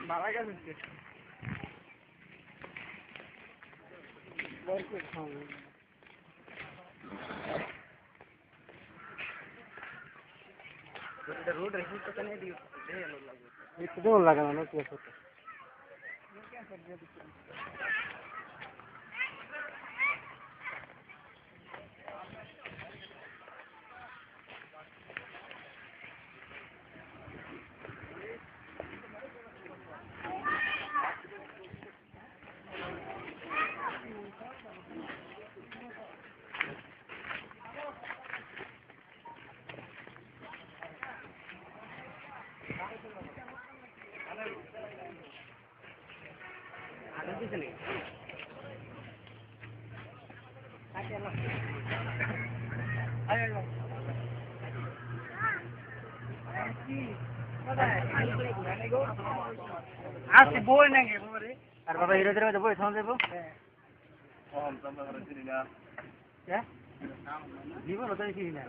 মারা গেছে रोड रही तो नहीं दी इतना लगा ना कैसे আসি বই নাকি বাবারে আর বাবা হিরোদের মধ্যে বই থাম দেবো কম তোমরা করে চিনি না হ্যাঁ জীবন তো চিনি না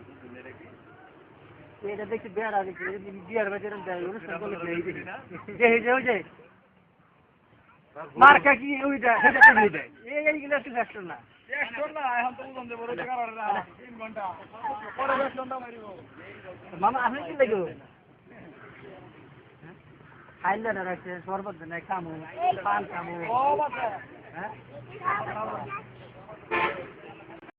এটা দেখি বেড়া দেখি বিয়ার বাজারে যাই অনুষ্ঠান করলে এই যে মার্কা কি ওইটা সেটা তো হই যায় এইগুলো একটু কষ্ট না এখন তো বুঝন দেব রোজ করার না 3 ঘন্টা পরে 10 ঘন্টা মারিব মামা আপনি কি লাগো খাইলে না রাখছে শরবত না খামু পান খামু ও বাবা হ্যাঁ